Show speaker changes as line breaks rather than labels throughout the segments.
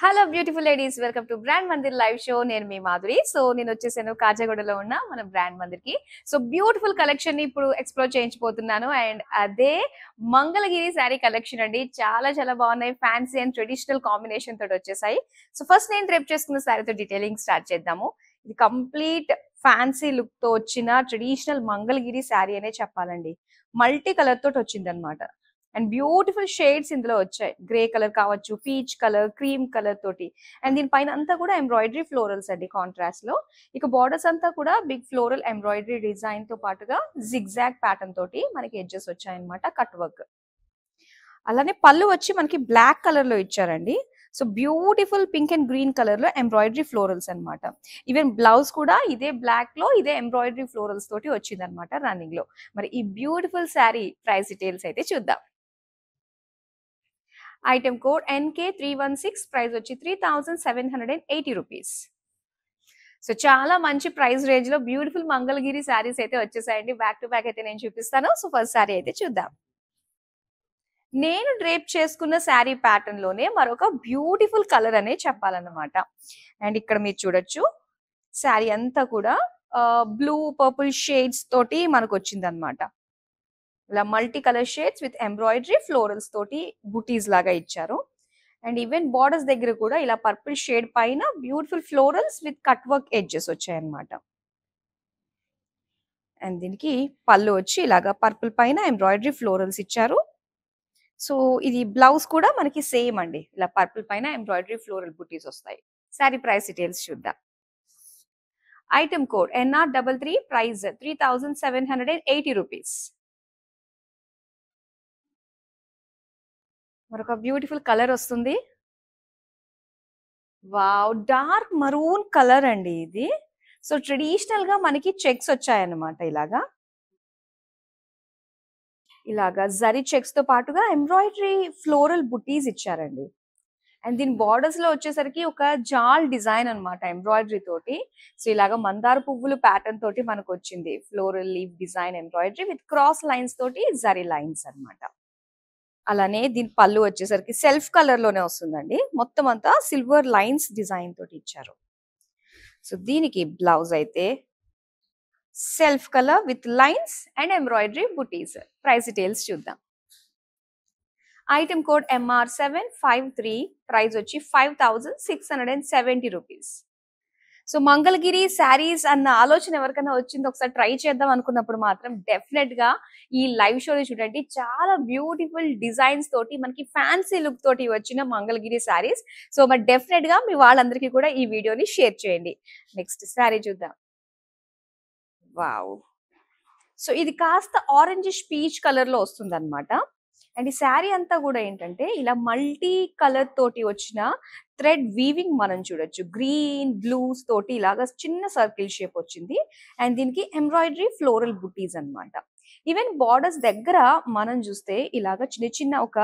Hello beautiful ladies, welcome to brand Mandir live show. నేను మీ Madhuri. So నేను వచ్చేసాను కాజాగూడలో ఉన్న మన బ్రాండ్ మందిర్ కి. సో బ్యూటిఫుల్ కలెక్షన్ ని ఇప్పుడు ఎక్స్ప్లోర్ చేయించబోతున్నాను. అండ్ అదే మంగళగిరి శారీ కలెక్షన్ అండి. చాలా చాలా బాగున్నాయి. ఫ్యాన్సీ అండ్ ట్రెడిషనల్ కాంబినేషన్ తోటి వచ్చేసాయి. సో ఫస్ట్ నేను రేపు చేసుకున్న శారీతో డీటెయిలింగ్ స్టార్ట్ చేద్దాము. ఇది కంప్లీట్ ఫ్యాన్సీ లుక్ తో వచ్చిన ట్రెడిషనల్ మంగళగిరి శారీ అనే చెప్పాలండి. మల్టీ కలర్ తోటి వచ్చింది అనమాట. అండ్ బ్యూటిఫుల్ షేడ్స్ ఇందులో వచ్చాయి. గ్రే కలర్ కావచ్చు, పీచ్ కలర్, క్రీమ్ కలర్ తోటి. అండ్ దీనిపైన అంతా కూడా ఎంబ్రాయిడరీ ఫ్లోరల్స్ అండి కాంట్రాస్ట్ లో. ఇక బార్డర్స్ అంతా కూడా బిగ్ ఫ్లోరల్ ఎంబ్రాయిడరీ డిజైన్ తో పాటుగా జిగ్జాగ్ ప్యాటర్న్ తోటి మనకి ఎడ్జెస్ వచ్చాయన్నమాట, కట్ వర్క్. అలానే పళ్ళు వచ్చి మనకి బ్లాక్ కలర్ లో ఇచ్చారండి. So beautiful pink and green colour లో ఎంబ్రాయిడరీ ఫ్లోరల్స్ అనమాట. ఈవెన్ బ్లౌజ్ కూడా ఇదే బ్లాక్ లో ఇదే ఎంబ్రాయిడరీ ఫ్లోరల్స్ తోటి వచ్చింది అనమాట రన్నింగ్ లో. మరి ఈ బ్యూటిఫుల్ శారీ ప్రైస్ డీటెయిల్స్ అయితే చూద్దాం. ఐటమ్ కోడ్ NK316, ప్రైస్ వచ్చి 3780 రూపీస్. సో చాలా మంచి ప్రైస్ రేంజ్ లో బ్యూటిఫుల్ మంగళగిరి శారీస్ అయితే వచ్చేసాయండి. బ్యాక్ టు బ్యాక్ అయితే నేను చూపిస్తాను. సో ఫస్ట్ శారీ అయితే చూద్దాం. నేను డ్రేప్ చేసుకున్న శారీ ప్యాటర్న్ లోనే మరొక బ్యూటిఫుల్ కలర్ అనే చెప్పాలన్నమాట. అండ్ ఇక్కడ మీరు చూడొచ్చు, శారీ అంతా కూడా బ్లూ పర్పుల్ షేడ్స్ తోటి మనకు వచ్చింది అనమాట. ఇలా multi colour shades with embroidery florals తోటి బుటీస్ లాగా ఇచ్చారు. అండ్ ఈవెన్ బార్డర్స్ దగ్గర కూడా ఇలా పర్పుల్ షేడ్ పైన beautiful florals with cut work edges వచ్చాయన్నమాట. అండ్ దీనికి పళ్ళు వచ్చి ఇలాగా పర్పుల్ పైన ఎంబ్రాయిడరీ ఫ్లోరల్స్ ఇచ్చారు. సో ఇది బ్లౌజ్ కూడా మనకి సేమ్ అండి, ఇలా పర్పుల్ పైన ఎంబ్రాయిడరీ ఫ్లోరల్ బుటీస్ వస్తాయి. శారీ ప్రైస్ డీటెయిల్స్ చూద్దాం. Item code NR33, price 3780 rupees. మరొక బ్యూటిఫుల్ కలర్ వస్తుంది. వావ్, డార్క్ మరూన్ కలర్ అండి ఇది. సో ట్రెడిషనల్ గా మనకి చెక్స్ వచ్చాయన్నమాట. ఇలాగా జరీ చెక్స్ తో పాటుగా ఎంబ్రాయిడరీ ఫ్లోరల్ బుటీస్ ఇచ్చారండి. అండ్ దీని బార్డర్స్ లో వచ్చేసరికి ఒక జాల్ డిజైన్ అనమాట ఎంబ్రాయిడరీ తోటి. సో ఇలాగా మందార పువ్వులు ప్యాటర్న్ తోటి మనకు వచ్చింది. Floral leave design embroidery with cross lines తోటి జరీ లైన్స్ అనమాట. అలానే దీని పళ్ళు వచ్చేసరికి సెల్ఫ్ కలర్ లోనే వస్తుందండి. మొత్తం అంతా సిల్వర్ లైన్స్ డిజైన్ తోటి ఇచ్చారు. సో దీనికి బ్లౌజ్ అయితే self colour with lines and embroidery buttis. Price details చూద్దాం. ఐటమ్ కోడ్ MR753, ప్రైస్ వచ్చి 5670 రూపీస్. సో మంగళగిరి శారీస్ అన్న ఆలోచన ఎవరికైనా వచ్చింది, ఒకసారి ట్రై చేద్దాం అనుకున్నప్పుడు మాత్రం డెఫినెట్ గా ఈ లైవ్ షోని చూడండి. చాలా బ్యూటిఫుల్ డిజైన్స్ తోటి మనకి ఫ్యాన్సీ లుక్ తోటి వచ్చిన మంగళగిరి శారీస్. సో మరి డెఫినెట్ గా మీ వాళ్ళందరికీ కూడా ఈ వీడియోని షేర్ చేయండి. నెక్స్ట్ శారీ చూద్దాం. వావ్, సో ఇది కాస్త ఆరెంజిష్ పీచ్ కలర్ లో వస్తుంది అనమాట. అండ్ ఈ శారీ అంతా కూడా ఏంటంటే ఇలా మల్టీ కలర్ తోటి వచ్చిన థ్రెడ్ వీవింగ్ మనం చూడొచ్చు. గ్రీన్ బ్లూస్ తోటి ఇలాగా చిన్న సర్కిల్ షేప్ వచ్చింది. అండ్ దీనికి ఎంబ్రాయిడరీ ఫ్లోరల్ బుటీస్ అన్నమాట. ఈవెన్ బార్డర్స్ దగ్గర మనం చూస్తే ఇలాగా చిన్న చిన్న ఒక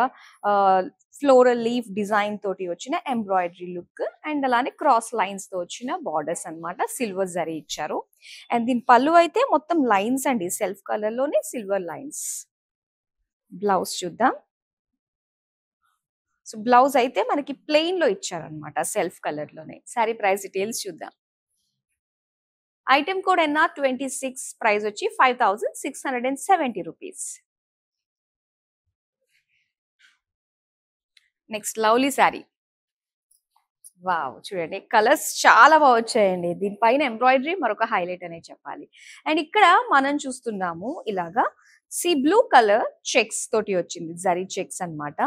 ఫ్లోరల్ లీఫ్ డిజైన్ తోటి వచ్చిన ఎంబ్రాయిడరీ లుక్. అండ్ అలానే క్రాస్ లైన్స్ తో వచ్చిన బార్డర్స్ అన్నమాట. సిల్వర్ జరీ ఇచ్చారు. అండ్ దీని పళ్ళు అయితే మొత్తం లైన్స్ అండి, సెల్ఫ్ కలర్ లోనే సిల్వర్ లైన్స్. బ్లౌజ్ చూద్దాం. సో బ్లౌజ్ అయితే మనకి ప్లెయిన్ లో ఇచ్చారనమాట, సెల్ఫ్ కలర్ లోనే. శారీ ప్రైస్ డీటెయిల్స్ చూద్దాం. ఐటమ్ కోడ్ NR26, ప్రైస్ వచ్చి 5670 rupees. Next lovely sari. Wow, చూడండి కలర్స్ చాలా బాగా వచ్చాయండి. దీనిపైన ఎంబ్రాయిడరీ మరొక హైలైట్ అనే చెప్పాలి. అండ్ ఇక్కడ మనం చూస్తున్నాము ఇలాగా బ్లూ కలర్ చెక్స్ తోటి వచ్చింది, జరీ చెక్స్ అన్నమాట.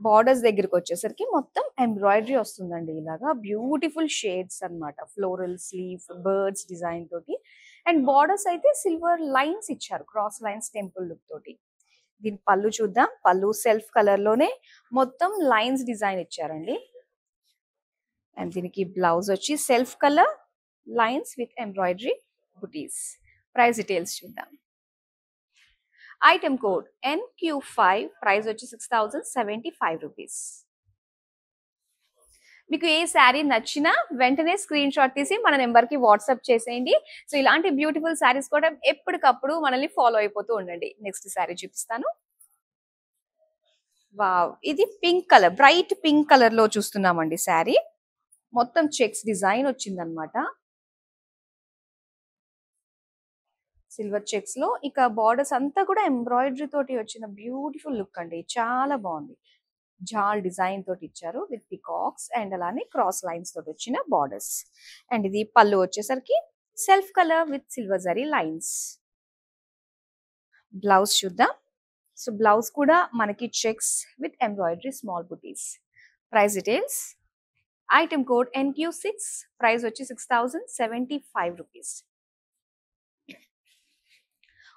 బార్డర్స్ దగ్గరికి వచ్చేసరికి మొత్తం ఎంబ్రాయిడరీ వస్తుందండి. ఇలాగా బ్యూటిఫుల్ షేడ్స్ అన్నమాట. ఫ్లోరల్ స్లీవ్ బర్డ్స్ డిజైన్ తోటి. అండ్ బార్డర్స్ అయితే సిల్వర్ లైన్స్ ఇచ్చారు, క్రాస్ లైన్స్ టెంపుల్ లుక్ తోటి. దీని పళ్ళు చూద్దాం. పళ్ళు సెల్ఫ్ కలర్ లోనే మొత్తం లైన్స్ డిజైన్ ఇచ్చారండి. అండ్ దీనికి బ్లౌజ్ వచ్చి self colour lines with embroidery buttis. Price details చూద్దాం. ఐటమ్ కోడ్ NQ5, ప్రైస్ వచ్చి 6075 రూపీస్. మీకు ఏ శారీ నచ్చినా వెంటనే స్క్రీన్ షాట్ తీసి మన నెంబర్ కి వాట్సాప్ చేసేయండి. సో ఇలాంటి బ్యూటిఫుల్ శారీస్ కూడా ఎప్పటికప్పుడు మనల్ని ఫాలో అయిపోతూ ఉండండి. నెక్స్ట్ శారీ చూపిస్తాను. వావ్, ఇది pink colour, bright pink colour లో చూస్తున్నామండి శారీ. మొత్తం చెక్స్ డిజైన్ వచ్చిందనమాట. సిల్వర్ చెక్స్ లో ఇక బార్డర్స్ అంతా కూడా ఎంబ్రాయిడరీ తోటి వచ్చిన బ్యూటిఫుల్ లుక్ అండి. చాలా బాగుంది. జాల్ డిజైన్ తోటి ఇచ్చారు విత్ పికాక్స్ అండ్ అలానే క్రాస్ లైన్స్ తోటి వచ్చిన బార్డర్స్. అండ్ ఇది పళ్ళు వచ్చేసరికి self colour with silver zari lines. Blouse చూద్దాం. సో బ్లౌజ్ కూడా మనకి checks with embroidery small buttis. Price details. Item code NQ6. Price వచ్చి 6075 రూపీస్.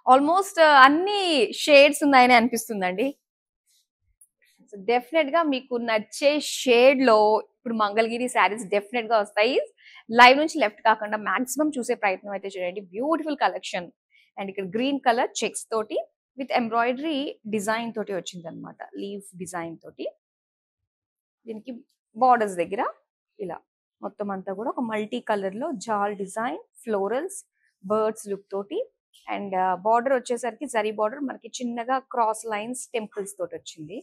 ఆల్మోస్ట్ అన్ని షేడ్స్ ఉన్నాయని అనిపిస్తుందండి. డెఫినెట్ గా మీకు నచ్చే షేడ్ లో ఇప్పుడు మంగళగిరి శారీస్ డెఫినెట్ గా వస్తాయి. లైవ్ నుంచి లెఫ్ట్ కాకుండా మాక్సిమం చూసే ప్రయత్నం అయితే చేయండి. Beautiful collection. అండ్ ఇక్కడ గ్రీన్ కలర్ చెక్స్ తోటి విత్ ఎంబ్రాయిడరీ డిజైన్ తోటి వచ్చింది అనమాట. లీవ్ డిజైన్ తోటి దీనికి బార్డర్స్ దగ్గర ఇలా మొత్తం అంతా కూడా ఒక మల్టీ కలర్ లో జాల్ డిజైన్, ఫ్లోరల్స్, బర్డ్స్ లుక్ తోటి. అండ్ బార్డర్ వచ్చేసరికి జరీ బార్డర్ మనకి చిన్నగా క్రాస్ లైన్స్ టెంపుల్స్ తోటి వచ్చింది.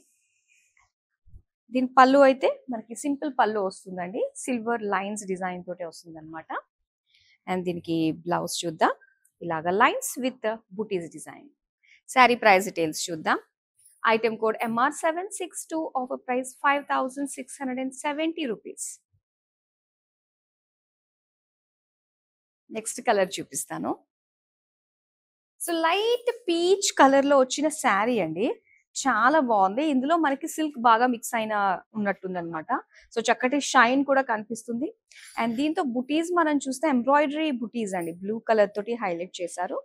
దీని పళ్ళు అయితే మనకి సింపుల్ పళ్ళు వస్తుందండి. సిల్వర్ లైన్స్ డిజైన్ తోటి వస్తుంది అనమాట. అండ్ దీనికి బ్లౌజ్ చూద్దాం. ఇలాగా లైన్స్ విత్ బుటీస్ డిజైన్. శారీ ప్రైస్ డీటెయిల్స్ చూద్దాం. Item code MR762. Offer price 5670 rupees. Next colour చూపిస్తాను. సో లైట్ పీచ్ కలర్ లో వచ్చిన శారీ అండి. చాలా బాగుంది. ఇందులో మనకి సిల్క్ బాగా మిక్స్ అయిన ఉన్నట్టుంది అనమాట. సో చక్కటి షైన్ కూడా కనిపిస్తుంది. అండ్ దీంతో బుటీస్ మనం చూస్తే ఎంబ్రాయిడరీ బుటీస్ అండి, బ్లూ కలర్ తోటి హైలైట్ చేశారు.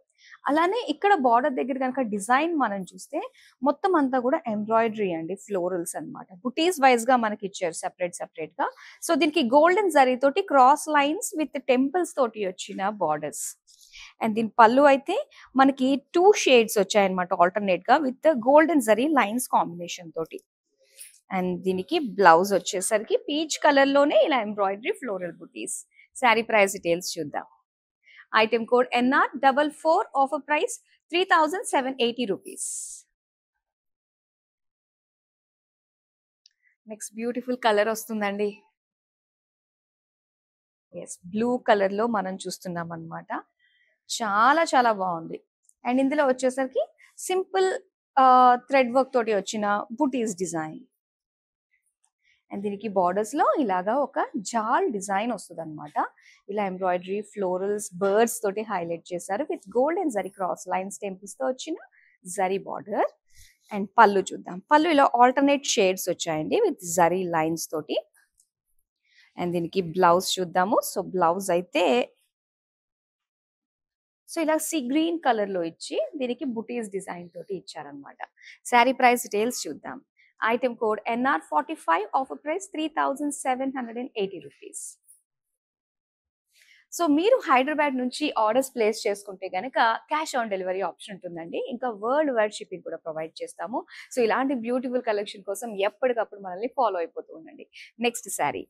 అలానే ఇక్కడ బార్డర్ దగ్గర కనుక డిజైన్ మనం చూస్తే మొత్తం అంతా కూడా ఎంబ్రాయిడరీ అండి, ఫ్లోరల్స్ అన్నమాట. బుటీస్ వైజ్ గా మనకి ఇచ్చారు సెపరేట్ గా. సో దీనికి గోల్డెన్ జరీ తోటి క్రాస్ లైన్స్ విత్ టెంపుల్స్ తోటి వచ్చిన బార్డర్స్. అండ్ దీని పళ్ళు అయితే మనకి 2 షేడ్స్ వచ్చాయన్నమాట ఆల్టర్నేట్ గా with golden zari lines combination తోటి. అండ్ దీనికి బ్లౌజ్ వచ్చేసరికి పీచ్ కలర్ లోనే ఇలా ఎంబ్రాయిడరీ ఫ్లోరల్ బుటీస్. శారీ ప్రైస్ డీటెయిల్స్ చూద్దాం. Item code NR44. Offer price 3780 rupees. Next beautiful colour వస్తుందండి. ఎస్, బ్లూ కలర్ లో మనం చూస్తున్నాం అన్నమాట. చాలా చాలా బాగుంది. అండ్ ఇందులో వచ్చేసరికి సింపుల్ థ్రెడ్ వర్క్ తోటి వచ్చిన బుటీస్ డిజైన్. అండ్ దీనికి బార్డర్స్ లో ఇలాగా ఒక జాల్ డిజైన్ వస్తుంది అనమాట. ఇలా ఎంబ్రాయిడరీ, ఫ్లోరల్స్, బర్డ్స్ తోటి హైలైట్ చేశారు with gold and zari cross lines temples తో వచ్చిన జరీ బార్డర్. అండ్ పళ్ళు చూద్దాం. పళ్ళు ఇలా ఆల్టర్నేట్ షేడ్స్ వచ్చాయండి విత్ జరీ లైన్స్ తోటి. అండ్ దీనికి బ్లౌజ్ చూద్దాము. సో బ్లౌజ్ అయితే సో ఇలా సీ గ్రీన్ కలర్ లో ఇచ్చి దీనికి బుటీస్ డిజైన్ తోటి ఇచ్చారనమాట. శారీ ప్రైస్ డీటెయిల్స్ చూద్దాం. Item code NR45. Offer price 3780 rupees. So మీరు హైదరాబాద్ నుంచి ఆర్డర్స్ ప్లేస్ చేసుకుంటే గనక క్యాష్ ఆన్ డెలివరీ ఆప్షన్ ఉంటుందండి. ఇంకా వరల్డ్ వైడ్ షిప్పింగ్ కూడా ప్రొవైడ్ చేస్తాము. సో ఇలాంటి బ్యూటిఫుల్ కలెక్షన్ కోసం ఎప్పటికప్పుడు మనల్ని ఫాలో అయిపోతూ ఉండండి. నెక్స్ట్ శారీ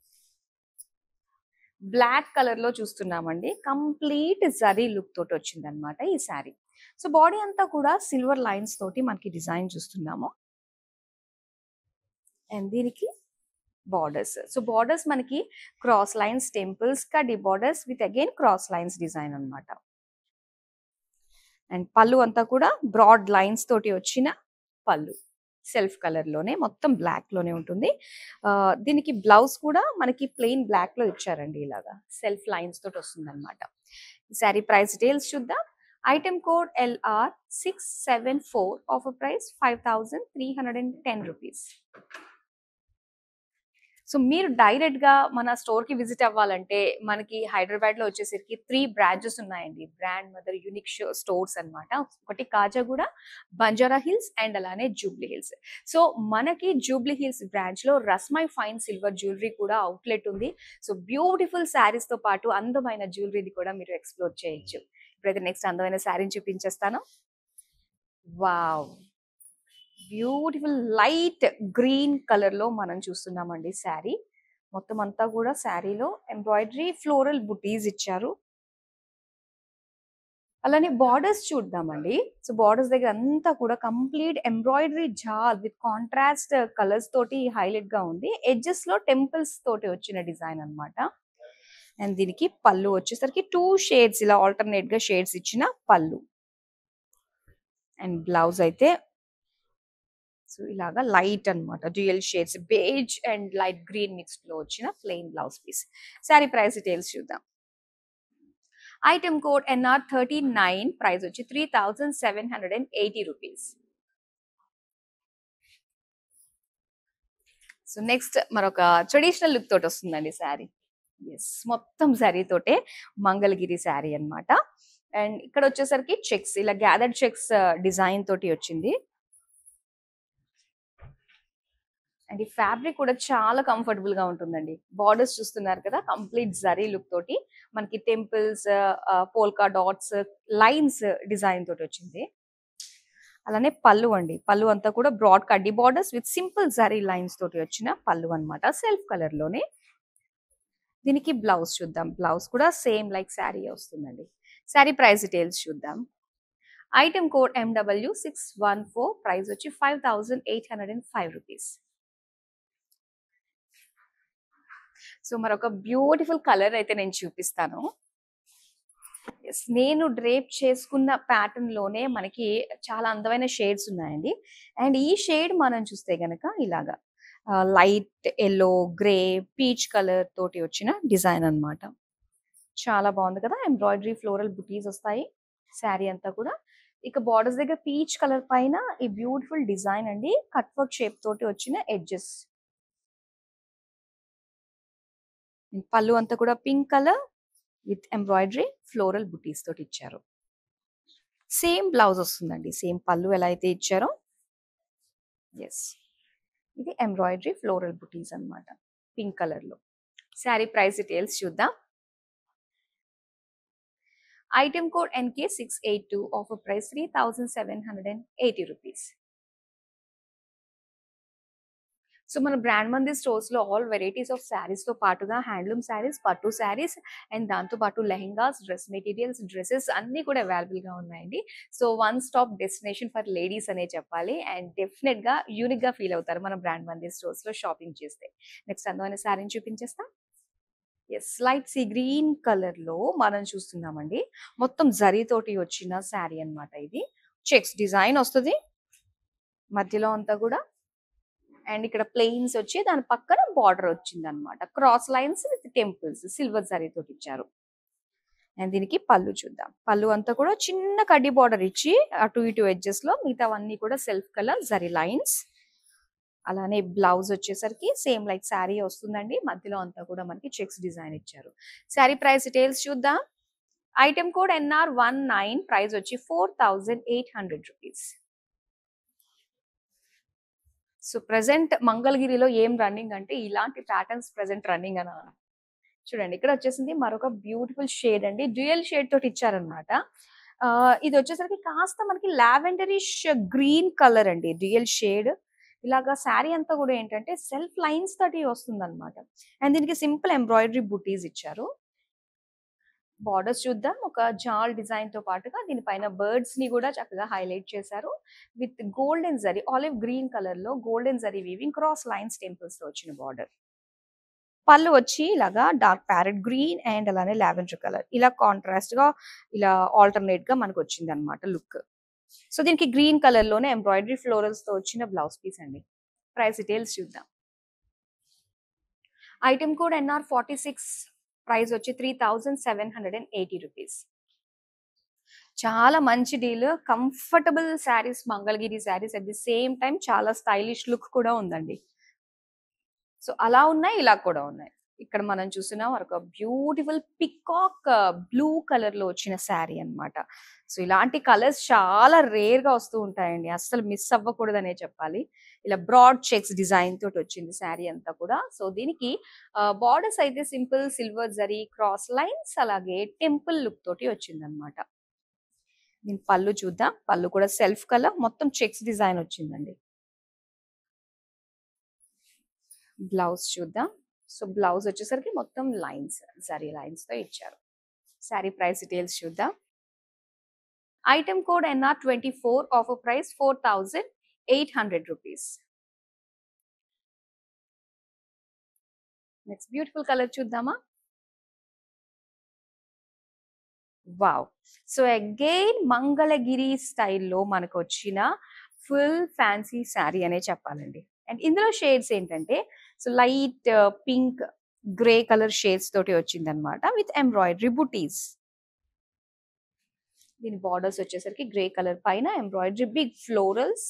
బ్లాక్ కలర్ లో చూస్తున్నామండి. కంప్లీట్ జరీ లుక్ తోటి వచ్చింది అనమాట ఈ శారీ. సో బాడీ అంతా కూడా సిల్వర్ లైన్స్ తోటి మనకి డిజైన్ చూస్తున్నాము. అండ్ దీనికి బార్డర్స్. సో బార్డర్స్ మనకి cross lines, temples, kadhi borders with again cross lines design అనమాట. అండ్ పళ్ళు అంతా కూడా బ్రాడ్ లైన్స్ తోటి వచ్చిన పళ్ళు. సెల్ఫ్ కలర్ లోనే మొత్తం బ్లాక్ లోనే ఉంటుంది. దీనికి బ్లౌజ్ కూడా మనకి ప్లెయిన్ బ్లాక్ లో ఇచ్చారండి. ఇలాగా సెల్ఫ్ లైన్స్ తోటి వస్తుంది అనమాట. శారీ ప్రైస్ డీటెయిల్స్ చూద్దాం. Item code LR674. Offer price 5310 rupees. So మీరు డైరెక్ట్ గా మన స్టోర్ కి విజిట్ అవ్వాలంటే మనకి హైదరాబాద్ లో వచ్చేసరికి 3 బ్రాంచెస్ ఉన్నాయండి. బ్రాండ్ మదర్ యూనిక్ స్టోర్స్ అన్నమాట. ఒకటి కాజాగూడ, బంజారా హిల్స్ అండ్ అలానే జూబ్లీ హిల్స్. సో మనకి జూబ్లీ హిల్స్ బ్రాంచ్ లో రస్మై ఫైన్ సిల్వర్ జ్యువెలరీ కూడా అవుట్లెట్ ఉంది. సో బ్యూటిఫుల్ శారీస్ తో పాటు అందమైన జ్యువెలరీని కూడా మీరు ఎక్స్ప్లోర్ చేయొచ్చు. ఇప్పుడైతే నెక్స్ట్ అందమైన శారీని చూపించేస్తాను. Wow, beautiful light green colour లో మనం చూస్తున్నామండి శారీ. మొత్తం అంతా కూడా శారీలో ఎంబ్రాయిడరీ ఫ్లోరల్ బుటీస్ ఇచ్చారు. అలానే బార్డర్స్ చూద్దామండి. సో బార్డర్స్ దగ్గర అంతా కూడా కంప్లీట్ ఎంబ్రాయిడరీ జాల్ విత్ కాంట్రాస్ట్ కలర్స్ తోటి హైలైట్ గా ఉంది. ఎడ్జెస్ లో టెంపుల్స్ తోటి వచ్చిన డిజైన్ అన్నమాట. అండ్ దీనికి పళ్ళు వచ్చేసరికి 2 షేడ్స్ ఇలా ఆల్టర్నేట్ గా షేడ్స్ ఇచ్చిన పళ్ళు. అండ్ బ్లౌజ్ అయితే సో ఇలాగా లైట్ అన్నమాట, dual shades beige and light green mixed లో వచ్చిన plain blouse piece. Sari price details చూద్దాం. ఐటమ్ కోడ్ NR39, ప్రైస్ వచ్చి 3780 రూపీస్. సో నెక్స్ట్ మరొక ట్రెడిషనల్ లుక్ తోటి వస్తుందండి శారీ. ఎస్, మొత్తం శారీ తోటే మంగళగిరి శారీ అన్నమాట. అండ్ ఇక్కడ వచ్చేసరికి చెక్స్ ఇలా గ్యాదర్డ్ చెక్స్ డిజైన్ తోటి వచ్చింది. అండ్ ఈ ఫ్యాబ్రిక్ కూడా చాలా కంఫర్టబుల్ గా ఉంటుందండి. బార్డర్స్ చూస్తున్నారు కదా, కంప్లీట్ జరీ లుక్ తోటి మనకి temples, polka dots, lines design తోటి వచ్చింది. అలానే పళ్ళు అండి, పళ్ళు అంతా కూడా బ్రాడ్ కడ్డీ borders with simple zari lines తోటి వచ్చిన పళ్ళు అన్నమాట, సెల్ఫ్ కలర్ లోనే. దీనికి బ్లౌజ్ చూద్దాం. బ్లౌజ్ కూడా సేమ్ లైక్ శారీ వస్తుందండి. శారీ ప్రైస్ డీటెయిల్స్ చూద్దాం. ఐటమ్ కోడ్ MW614, ప్రైస్ వచ్చి 5805 రూపీస్. సో మరొక బ్యూటిఫుల్ కలర్ అయితే నేను చూపిస్తాను. నేను డ్రేప్ చేసుకున్న ప్యాటర్న్ లోనే మనకి చాలా అందమైన షేడ్స్ ఉన్నాయండి. అండ్ ఈ షేడ్ మనం చూస్తే గనక ఇలాగా light yellow, grey, peach colour తోటి వచ్చిన డిజైన్ అన్నమాట. చాలా బాగుంది కదా. ఎంబ్రాయిడరీ ఫ్లోరల్ బుటీస్ వస్తాయి శారీ అంతా కూడా. ఇక బార్డర్స్ దగ్గర పీచ్ కలర్ పైన ఈ బ్యూటిఫుల్ డిజైన్ అండి, కట్ వర్క్ షేప్ తోటి వచ్చిన ఎడ్జెస్. పళ్ళు అంతా కూడా pink colour with embroidery floral బుటీస్ తోటి ఇచ్చారు. సేమ్ బ్లౌజ్ వస్తుందండి, సేమ్ పళ్ళు ఎలా అయితే ఇచ్చారో. ఎస్, ఇది ఎంబ్రాయిడరీ ఫ్లోరల్ బుటీస్ అన్నమాట పింక్ కలర్ లో. శారీ ప్రైస్ డీటెయిల్స్ చూద్దాం. Item code NK682, offer price 3780 rupees. So మన బ్రాండ్ మంది స్టోర్స్ లో ఆల్ వెరైటీస్ ఆఫ్ శారీస్ తో పాటుగా హ్యాండ్లూమ్ శారీస్, పట్టు శారీస్ అండ్ దాంతో పాటు లెహెంగాస్, డ్రెస్ మెటీరియల్స్, డ్రెస్సెస్ అన్ని కూడా అవైలబుల్ గా ఉన్నాయండి. So one stop destination for ladies అనే చెప్పాలి. అండ్ డెఫినెట్ గా యూనిక్ గా ఫీల్ అవుతారు మన బ్రాండ్ మంది స్టోర్స్ లో షాపింగ్ చేస్తే. నెక్స్ట్ అందమైన శారీని చూపించేస్తా. Yes, light sea green colour లో మనం చూస్తున్నామండి. మొత్తం జరీ తోటి వచ్చిన శారీ అన్నమాట. ఇది చెక్స్ డిజైన్ వస్తుంది మధ్యలో అంతా కూడా. అండ్ ఇక్కడ ప్లెయిన్స్ వచ్చి దాని పక్కన బార్డర్ వచ్చింది అనమాట, cross lines with temples silver zari తోటి ఇచ్చారు. అండ్ దీనికి పళ్ళు చూద్దాం. పళ్ళు అంతా కూడా చిన్న కడ్డీ బార్డర్ ఇచ్చి అటు ఇటు ఎడ్జెస్ లో మిగతావన్నీ కూడా సెల్ఫ్ కలర్ జరీ లైన్స్. అలానే బ్లౌజ్ వచ్చేసరికి సేమ్ లైక్ శారీ వస్తుందండి, మధ్యలో అంతా కూడా మనకి చెక్స్ డిజైన్ ఇచ్చారు. శారీ ప్రైస్ డీటెయిల్స్ చూద్దాం. ఐటమ్ కోడ్ NR19, ప్రైస్ వచ్చి 4800 రూపీస్. సో ప్రెసెంట్ మంగళగిరిలో ఏం రన్నింగ్ అంటే ఇలాంటి ప్యాటర్న్స్ ప్రెసెంట్ రన్నింగ్ అని చూడండి. ఇక్కడ వచ్చేసింది మరొక బ్యూటిఫుల్ షేడ్ అండి, డ్యూయల్ షేడ్ తోటి ఇచ్చారనమాట. ఇది వచ్చేసరికి కాస్త మనకి లావెండరిష్ గ్రీన్ కలర్ అండి, డ్యూయల్ షేడ్. ఇలాగా శారీ అంతా కూడా ఏంటంటే సెల్ఫ్ లైన్స్ తోటి వస్తుంది అనమాట. అండ్ దీనికి సింపుల్ ఎంబ్రాయిడరీ బుటీస్ ఇచ్చారు. బార్డర్స్ చూద్దాం. ఒక జాల్ డిజైన్ తో పాటుగా దీనిపైన బర్డ్స్ ని కూడా చక్కగా హైలైట్ చేశారు with golden zari, olive green colour లో golden zari weaving, cross lines temples తో వచ్చిన బార్డర్. పళ్ళు వచ్చి ఇలాగా డార్క్ ప్యారెట్ గ్రీన్ అండ్ అలానే లావెండర్ కలర్, ఇలా కాంట్రాస్ట్ గా ఇలా ఆల్టర్నేట్ గా మనకు వచ్చింది అనమాట లుక్. సో దీనికి గ్రీన్ కలర్ లోనే ఎంబ్రాయిడరీ ఫ్లోరల్స్ తో వచ్చిన బ్లౌజ్ పీస్ అండి. ప్రైస్ డీటెయిల్స్ చూద్దాం. ఐటమ్ కోడ్ NR46, ప్రైస్ వచ్చి 3780 రూపీస్. చాలా మంచి deal, comfortable saris, Mangalagiri saris. At the same time చాలా స్టైలిష్ లుక్ కూడా ఉందండి. సో అలా ఉన్నాయి, ఇలా కూడా ఉన్నాయి. ఇక్కడ మనం చూస్తున్నాం ఒక బ్యూటిఫుల్ పికాక్ బ్లూ కలర్ లో వచ్చిన శారీ అన్నమాట. సో ఇలాంటి కలర్స్ చాలా రేర్ గా వస్తూ ఉంటాయండి, అస్సలు మిస్ అవ్వకూడదనే చెప్పాలి. ఇలా బ్రాడ్ చెక్స్ డిజైన్ తోటి వచ్చింది శారీ అంతా కూడా. సో దీనికి బార్డర్స్ అయితే simple silver zari, cross lines, అలాగే టెంపుల్ లుక్ తోటి వచ్చింది అనమాట. దీని పళ్ళు చూద్దాం. పళ్ళు కూడా సెల్ఫ్ కలర్, మొత్తం చెక్స్ డిజైన్ వచ్చిందండి. బ్లౌజ్ చూద్దాం. సో బ్లౌజ్ వచ్చేసరికి మొత్తం లైన్స్, జరీ లైన్స్ తో ఇచ్చారు. శారీ ప్రైస్ డీటెయిల్స్ చూద్దాం. Item code NR24, offer price 4800 rupees. Next beautiful colour చూద్దామా. వావ్. సో అగైన్ మంగళగిరి స్టైల్లో మనకు వచ్చిన ఫుల్ ఫ్యాన్సీ శారీ అనే చెప్పాలండి. అండ్ ఇందులో షేడ్స్ ఏంటంటే so light pink, grey colour shades తోటి వచ్చింది అనమాట విత్ ఎంబ్రాయిడరీ బుటీస్. దీని బార్డర్స్ వచ్చేసరికి గ్రే కలర్ పైన embroidery big florals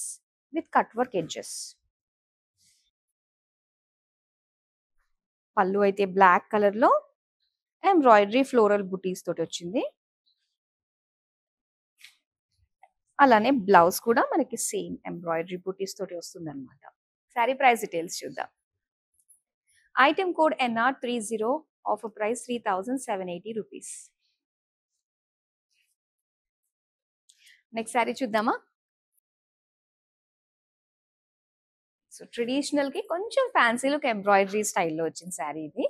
with cut work edges. పళ్ళు అయితే బ్లాక్ కలర్ లో ఎంబ్రాయిడరీ ఫ్లోరల్ బుటీస్ తోటి వచ్చింది. అలానే బ్లౌజ్ కూడా మనకి సేమ్ ఎంబ్రాయిడరీ బుటీస్ తోటి వస్తుంది అనమాట. శారీ ప్రైస్ డీటెయిల్స్ చూద్దాం. Item code NR30, offer price 3780 rupees. Next sari చూద్దామా. సో ట్రెడిషనల్ కి కొంచెం ఫ్యాన్సీ లుక్ ఎంబ్రాయిడరీ స్టైల్లో వచ్చిన శారీ ఇది.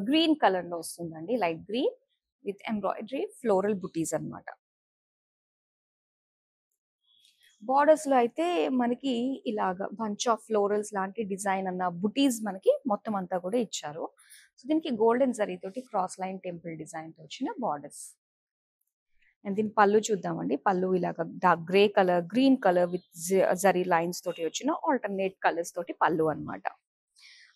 గ్రీన్ కలర్ లో వస్తుందండి, light green with embroidery floral బుటీస్ అనమాట. బార్డర్స్ లో అయితే మనకి ఇలాగా బంచ్ ఆఫ్ ఫ్లోరల్స్ లాంటి డిజైన్ అన్న బుటీస్ మనకి మొత్తం అంతా కూడా ఇచ్చారు. సో దీనికి గోల్డెన్ జరీ తోటి క్రాస్ లైన్ టెంపుల్ డిజైన్ తో వచ్చిన బార్డర్స్. అండ్ దీని పళ్ళు చూద్దామండి. పళ్ళు ఇలాగా dark grey colour, green colour with zari lines తోటి వచ్చిన ఆల్టర్నేట్ కలర్స్ తోటి పళ్ళు అనమాట.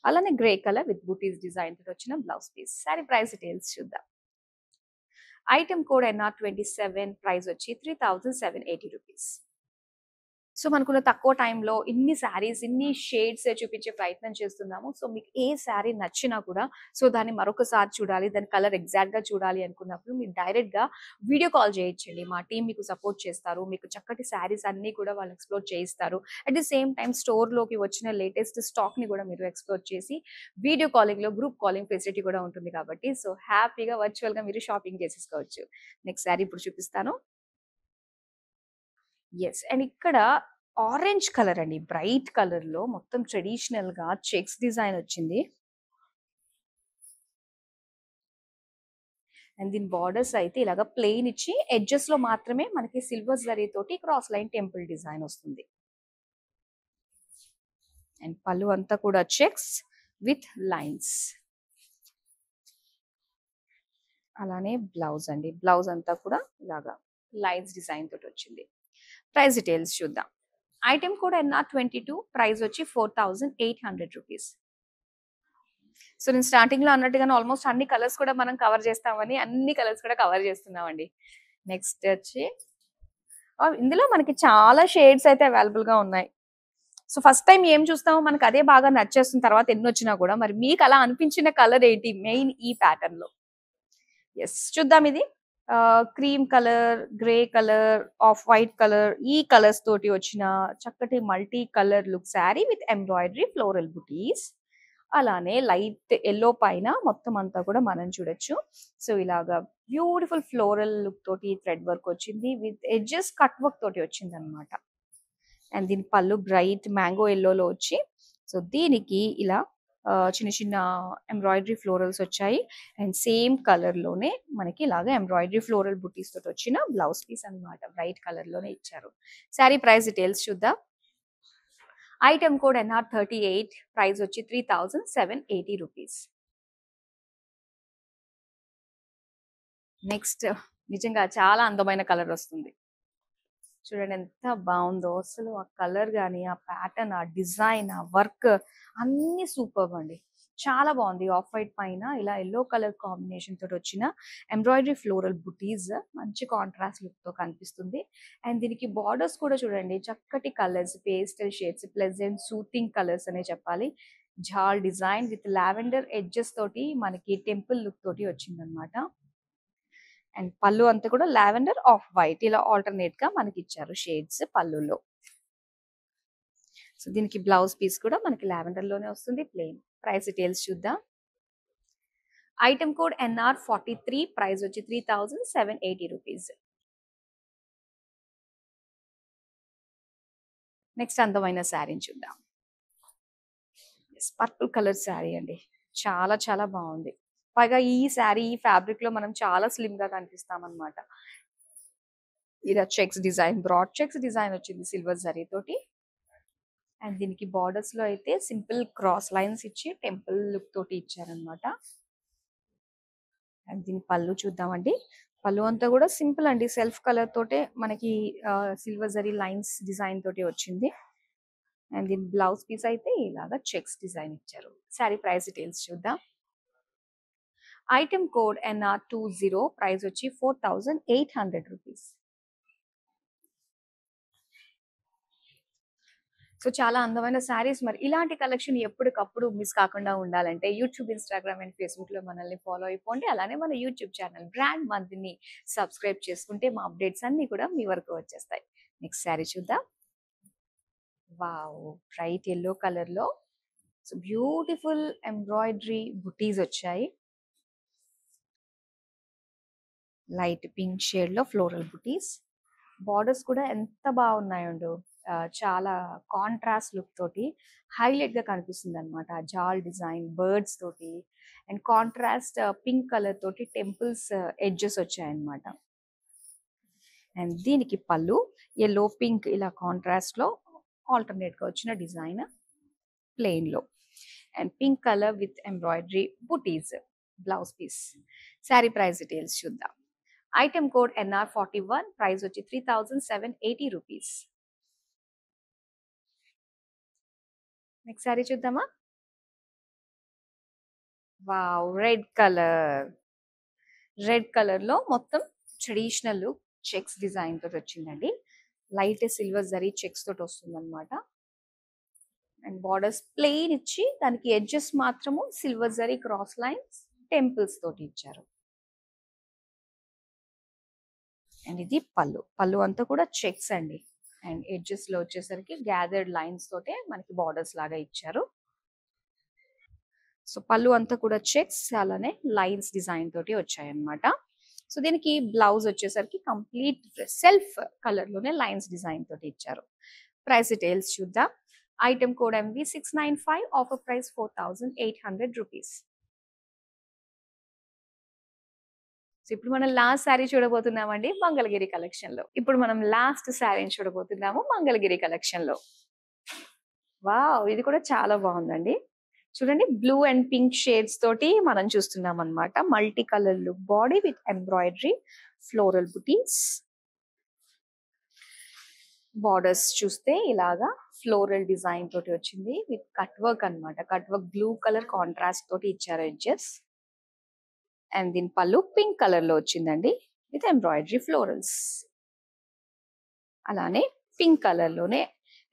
అలానే గ్రే కలర్ విత్ బుటీస్ డిజైన్ తోటి వచ్చిన blouse piece. Sari price details చూద్దాం. ఐటమ్ కోడ్ NR27, ప్రైస్ వచ్చి 3780 రూపీస్. సో మనకున్న తక్కువ టైంలో ఇన్ని శారీస్, ఇన్ని షేడ్స్ చూపించే ప్రయత్నం చేస్తున్నాము. సో మీకు ఏ శారీ నచ్చినా కూడా సో దాన్ని మరొకసారి చూడాలి, దాని కలర్ ఎగ్జాక్ట్ గా చూడాలి అనుకున్నప్పుడు మీరు డైరెక్ట్ గా వీడియో కాల్ చేయొచ్చండి. మా టీం మీకు సపోర్ట్ చేస్తారు. మీకు చక్కటి శారీస్ అన్ని కూడా వాళ్ళు ఎక్స్ప్లోర్ చేయిస్తారు. At the same time store లోకి వచ్చిన లేటెస్ట్ స్టాక్ ని కూడా మీరు ఎక్స్ప్లోర్ చేసి వీడియో కాలింగ్ లో గ్రూప్ కాలింగ్ ఫెసిలిటీ కూడా ఉంటుంది కాబట్టి సో హ్యాపీగా వర్చువల్ గా మీరు షాపింగ్ చేసేసుకోవచ్చు. నెక్స్ట్ శారీ ఇప్పుడు చూపిస్తాను. ఎస్, అండ్ ఇక్కడ ఆరెంజ్ కలర్ అండి, బ్రైట్ కలర్ లో మొత్తం ట్రెడిషనల్ గా చెక్స్ డిజైన్ వచ్చింది. అండ్ దీని బార్డర్స్ అయితే ఇలాగా ప్లెయిన్ ఇచ్చి ఎడ్జెస్ లో మాత్రమే మనకి సిల్వర్ జరీ తోటి క్రాస్ లైన్ టెంపుల్ డిజైన్ వస్తుంది. అండ్ పళ్ళు అంతా కూడా చెక్స్ విత్ లైన్స్. అలానే బ్లౌజ్ అండి, బ్లౌజ్ అంతా కూడా ఇలాగా లైన్స్ డిజైన్ తోటి వచ్చింది. ప్రైస్ డీటెయిల్స్ చూద్దాం. ఐటమ్ కోడ్ NR22, ప్రైస్ వచ్చి 4800 రూపీస్. సో నేను స్టార్టింగ్ లో అన్నట్టుగానే ఆల్మోస్ట్ అన్ని కలర్స్ కూడా మనం కవర్ చేస్తామని అన్ని కలర్స్ కూడా కవర్ చేస్తున్నామండి. నెక్స్ట్ వచ్చి ఇందులో మనకి చాలా షేడ్స్ అయితే అవైలబుల్ గా ఉన్నాయి. సో ఫస్ట్ టైం ఏం చూస్తామో మనకి అదే బాగా నచ్చేస్తుంది, తర్వాత ఎన్ని వచ్చినా కూడా. మరి మీకు అలా అనిపించిన కలర్ ఏంటి మెయిన్ ఈ ప్యాటర్న్ లో? ఎస్ చూద్దాం. ఇది cream colour, grey colour, off white colour, ఈ కలర్స్ తోటి వచ్చిన చక్కటి multi colour look sari with embroidery floral బుటీస్. అలానే లైట్ ఎల్లో పైన మొత్తం అంతా కూడా మనం చూడొచ్చు. సో ఇలాగా బ్యూటిఫుల్ ఫ్లోరల్ లుక్ తోటి థ్రెడ్ వర్క్ వచ్చింది విత్ ఎడ్జెస్ కట్ వర్క్ తోటి వచ్చింది అనమాట. అండ్ దీని పళ్ళు బ్రైట్ మ్యాంగో ఎల్లోలో వచ్చి సో దీనికి ఇలా చిన్న చిన్న ఎంబ్రాయిడరీ ఫ్లోరల్స్ వచ్చాయి. అండ్ సేమ్ కలర్ లోనే మనకి ఇలాగా ఎంబ్రాయిడరీ ఫ్లోరల్ బుటీస్ తోటి వచ్చిన బ్లౌజ్ పీస్ అనమాట. బ్రైట్ కలర్ లోనే ఇచ్చారు. శారీ ప్రైస్ డీటెయిల్స్ చూద్దాం. ఐటమ్ కోడ్ NR38, ప్రైస్ వచ్చి 3780 రూపీస్. నెక్స్ట్ నిజంగా చాలా అందమైన కలర్ వస్తుంది. చూడండి ఎంత బాగుందో అసలు. ఆ కలర్ కానీ, ఆ ప్యాటర్న్, ఆ డిజైన్, ఆ వర్క్ అన్ని సూపర్ అండి. చాలా బాగుంది. ఆఫ్ వైట్ పైన ఇలా ఎల్లో కలర్ కాంబినేషన్ తోటి వచ్చిన ఎంబ్రాయిడరీ ఫ్లోరల్ బుటీస్ మంచి కాంట్రాస్ట్ లుక్ తో కనిపిస్తుంది. అండ్ దీనికి బార్డర్స్ కూడా చూడండి చక్కటి colours, pastel shades, pleasant soothing colours అనే చెప్పాలి. జాల్ డిజైన్ విత్ లావెండర్ ఎడ్జెస్ తోటి మనకి టెంపుల్ లుక్ తోటి వచ్చిందనమాట. అండ్ పళ్ళు అంతా కూడా లావెండర్, ఆఫ్ వైట్ ఇలా ఆల్టర్నేట్ గా మనకి ఇచ్చారు షేడ్స్ పళ్ళులో. సో దీనికి బ్లౌజ్ పీస్ కూడా మనకి లావెండర్ లోనే వస్తుంది ప్లెయిన్. ప్రైస్ డీటెయిల్స్ చూద్దాం. ఐటమ్ కోడ్ NR43, ప్రైస్ వచ్చి 3780 రూపీస్. నెక్స్ట్ అందమైన శారీని చూద్దాం. పర్పుల్ కలర్ శారీ అండి. చాలా చాలా బాగుంది. పైగా ఈ శారీ ఈ ఫ్యాబ్రిక్ లో మనం చాలా స్లిమ్ గా కనిపిస్తాం అనమాట. ఇలా checks design, broad checks design వచ్చింది సిల్వర్ జరీ తోటి. అండ్ దీనికి బార్డర్స్ లో అయితే సింపుల్ క్రాస్ లైన్స్ ఇచ్చి టెంపుల్ లుక్ తోటి ఇచ్చారనమాట. అండ్ దీని పళ్ళు చూద్దామండి. పళ్ళు అంతా కూడా సింపుల్ అండి, సెల్ఫ్ కలర్ తోటే మనకి సిల్వర్ జరీ లైన్స్ డిజైన్ తోటి వచ్చింది. అండ్ దీని బ్లౌజ్ పీస్ అయితే ఇలాగా చెక్స్ డిజైన్ ఇచ్చారు. శారీ ప్రైస్ డీటెయిల్స్ చూద్దాం. ఐటమ్ కోడ్ NR20, ప్రైస్ వచ్చి 4800 రూపీస్. సో చాలా అందమైన శారీస్. మరి ఇలాంటి కలెక్షన్ ఎప్పటికప్పుడు మిస్ కాకుండా ఉండాలంటే యూట్యూబ్, ఇన్స్టాగ్రామ్ అండ్ ఫేస్బుక్ లో మనల్ని ఫాలో అయిపోండి. అలానే మన యూట్యూబ్ ఛానల్ బ్రాండ్ మంత్ని సబ్స్క్రైబ్ చేసుకుంటే మా అప్డేట్స్ అన్ని కూడా మీ వరకు వచ్చేస్తాయి. నెక్స్ట్ శారీ చూద్దాం. వావ్, బ్రైట్ ఎల్లో కలర్ లో సో బ్యూటిఫుల్ ఎంబ్రాయిడరీ బుటీస్ వచ్చాయి. లైట్ పింక్ షేడ్ లో ఫ్లోరల్ బుటీస్. బార్డర్స్ కూడా ఎంత బాగున్నాయండో, చాలా కాంట్రాస్ట్ లుక్ తోటి హైలైట్ గా కనిపిస్తుంది అనమాట. జాల్ డిజైన్ బర్డ్స్ తోటి అండ్ కాంట్రాస్ట్ పింక్ కలర్ తోటి టెంపుల్స్ ఎడ్జెస్ వచ్చాయన్నమాట. అండ్ దీనికి పళ్ళు ఎల్లో పింక్ ఇలా కాంట్రాస్ట్ లో ఆల్టర్నేట్ గా వచ్చిన డిజైన్ ప్లెయిన్ లో. And pink colour with embroidery బుటీస్ blouse piece. Sari price details చూద్దాం. ఐటమ్ కోడ్ NR41, ప్రైస్ వచ్చి 3780 రూపీస్. నెక్స్ట్ శారీ చూద్దామా. Wow, red colour. Red colour లో మొత్తం ట్రెడిషనల్ చెక్స్ డిజైన్ తోటి వచ్చిందండి. లైట్ సిల్వర్ జరీ చెక్స్ తోటి వస్తుంది అనమాట. అండ్ బార్డర్స్ ప్లెయిన్ ఇచ్చి దానికి ఎడ్జెస్ మాత్రము silver zari cross lines temples తోటి ఇచ్చారు. అండ్ ఇది పళ్ళు. పళ్ళు అంతా కూడా చెక్స్ అండి. అండ్ ఎడ్జెస్ లో వచ్చేసరికి గ్యాదర్డ్ లైన్స్ తోటే మనకి బార్డర్స్ లాగా ఇచ్చారు. సో పళ్ళు అంతా కూడా చెక్స్, అలానే లైన్స్ డిజైన్ తోటి వచ్చాయన్నమాట. సో దీనికి బ్లౌజ్ వచ్చేసరికి కంప్లీట్ సెల్ఫ్ కలర్ లోనే లైన్స్ డిజైన్ తోటి ఇచ్చారు. ప్రైస్ డీటెయిల్స్ చూద్దాం. Item code MV695, offer price 4800 rupees. So ఇప్పుడు మనం లాస్ట్ శారీ చూడబోతున్నామండి మంగళగిరి కలెక్షన్ లో. ఇప్పుడు మనం లాస్ట్ శారీని చూడబోతున్నాము మంగళగిరి కలెక్షన్ లో. వావ్, ఇది కూడా చాలా బాగుందండి. చూడండి, బ్లూ అండ్ పింక్ షేడ్స్ తోటి మనం చూస్తున్నాం అనమాట. Multi colour look body with embroidery floral buttis. Borders చూస్తే ఇలాగా ఫ్లోరల్ డిజైన్ తోటి వచ్చింది విత్ కట్ వర్క్ అనమాట. Cut work blue colour contrast తోటి ఇచ్చారు ఎడ్జెస్. అండ్ దీని పళ్ళు పింక్ కలర్ లో వచ్చిందండి విత్ ఎంబ్రాయిడరీ ఫ్లోరల్స్. అలానే పింక్ కలర్ లోనే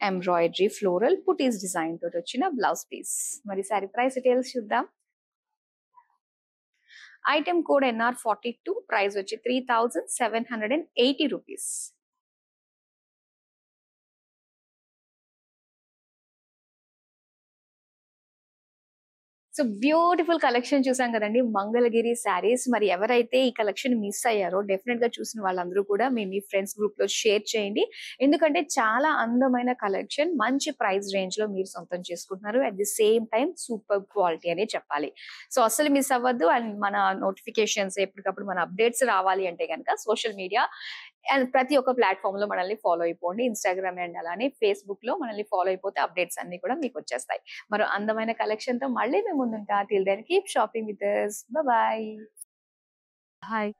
ఎంబ్రాయిడరీ ఫ్లోరల్ బుటీస్ డిజైన్ తోటి వచ్చిన బ్లౌజ్ పీస్. మరి సారీ ప్రైస్ డీటెయిల్స్ చూద్దాం. ఐటమ్ కోడ్ NR42, ప్రైస్ వచ్చి 3780 రూపీస్. సో బ్యూటిఫుల్ కలెక్షన్ చూసాం కదండి మంగళగిరి శారీస్. మరి ఎవరైతే ఈ కలెక్షన్ మిస్ అయ్యారో డెఫినెట్ గా చూసిన వాళ్ళందరూ కూడా మీ ఫ్రెండ్స్ గ్రూప్ లో షేర్ చేయండి. ఎందుకంటే చాలా అందమైన కలెక్షన్ మంచి ప్రైస్ రేంజ్ లో మీరు సొంతం చేసుకుంటున్నారు. At the same time super quality అనే చెప్పాలి. సో అసలు మిస్ అవ్వద్దు. అండ్ మన నోటిఫికేషన్స్ ఎప్పటికప్పుడు మన అప్డేట్స్ రావాలి అంటే కనుక సోషల్ మీడియా అండ్ ప్రతి ఒక్క ప్లాట్ఫామ్ లో మనల్ని ఫాలో అయిపోండి. ఇన్స్టాగ్రామ్ అండ్ అలానే ఫేస్బుక్ లో మనల్ని ఫాలో అయిపోతే అప్డేట్స్ అన్ని కూడా మీకు వచ్చేస్తాయి. మరో అందమైన కలెక్షన్ తో మళ్ళీ మేము ముందుంటా. Till then keep shopping with us. Bye.
Hi,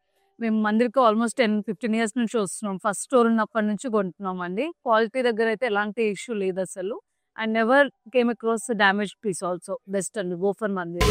మేము మందిరికి ఆల్మోస్ట్ 10-15 ఇయర్స్ నుంచి వస్తున్నాం. ఫస్ట్ స్టోర్ ఉన్నప్పటి నుంచి కొంటున్నాం అండి. క్వాలిటీ దగ్గర అయితే ఎలాంటి ఇష్యూ లేదు అసలు. And never came across damage piece also. Best అండి, గో ఫర్ మందిర్.